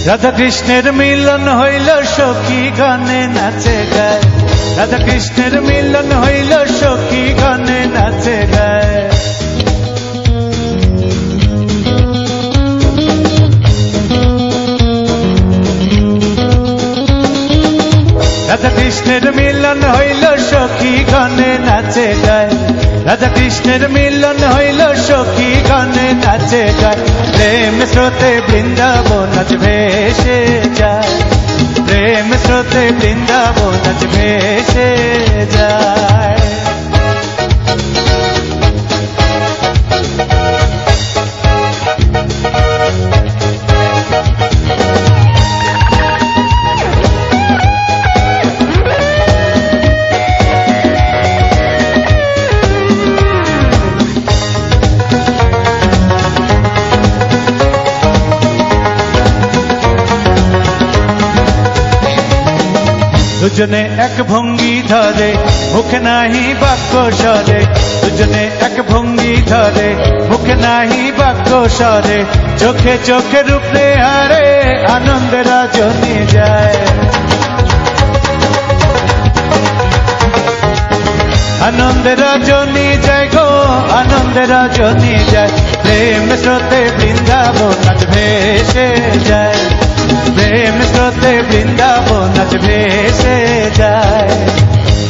রাধা কৃষ্ণের মিলন হইল সখী গানে নাচে গায়, রাধা কৃষ্ণের মিলন হইল সখী গানে নাচে গায়। রাধা কৃষ্ণের মিলন হইল সখী গানে নাচে গায়, রাধা কৃষ্ণের মিলন হইল সখী গানে নাচে গায়। প্রেম স্রোতে বৃন্দাবন আজ ভেসে যায়, প্রেম স্রোতে বৃন্দাবন আজ ভেসে যায়। দুজনে এক ভঙ্গি ধরে মুখে নাহি বাক্য স্বরে, দুজনে এক ভঙ্গি ধরে মুখে নাহি বাক্য স্বরে। চোখে চোখে রূপে হারে আনন্দে রজনী যায়, আনন্দে রজনী যায় গো, আনন্দে রজনী যায়। প্রেম স্রোতে বৃন্দাবন আজ ভেসে যায়, প্রেম স্রোতে বৃন্দাবন আজ ভেসে যায়।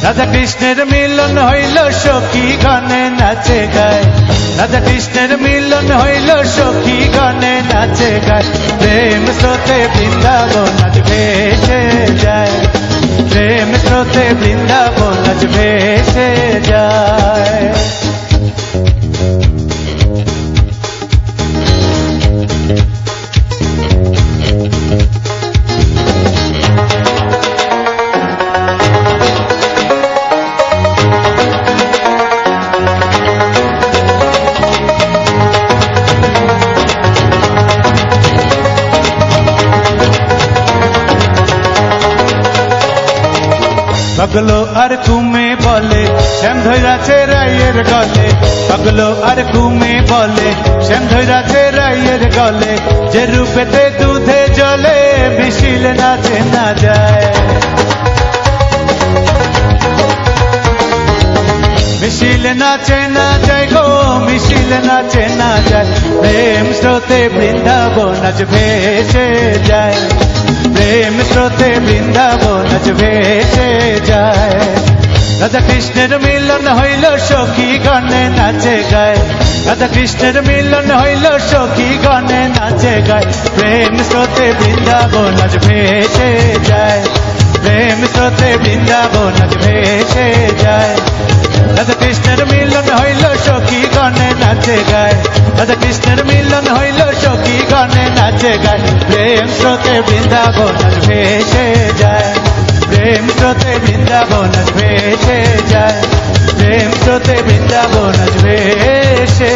রাধা কৃষ্ণের মিলন হইল সখী গানে নাচে গায়, রাধা কৃষ্ণের মিলন হইল সখী গানে নাচে গায়। প্রেম স্রোতে বৃন্দাবন আজ ভেসে যায়, প্রেম স্রোতে বৃন্দাবন আজ ভেসে যায়। পাগলো আর কুমে বলে শ্যাম ধৈরাছে রাইয়ের গলে, পাগলো আর কুমে বলে শ্যাম ধৈরাছে রাইয়ের গলে। যে রূপেতে দুধে জলে মিশিলে নাচে না যায়, মিশিলে নাচে না যায় গো, মিশিলে নাচে না যায়। প্রেম স্রোতে বৃন্দাবন আজ ভেসে যায়, প্রেম স্রোতে বৃন্দাবন আজ ভেসে যায়। রাধা কৃষ্ণের মিলন হইল সখী গানে নাচে গায়, রাধা কৃষ্ণের মিলন হইল সখী গানে নাচে গায়। প্রেম স্রোতে বৃন্দাবন আজ ভেসে যায়, প্রেম স্রোতে বৃন্দাবন আজ ভেসে যায়। রাধা কৃষ্ণের মিলন হইল সখী গানে নাচে গায়, রাধা কৃষ্ণের মিলন হইল সখী গানে নাচে গায়। প্রেম স্রোতে বৃন্দাবন আজ ভেসে যায়, প্রেম স্রোতে বৃন্দাবন আজ ভেসে যায়, প্রেম স্রোতে বৃন্দাবন আজ ভেসে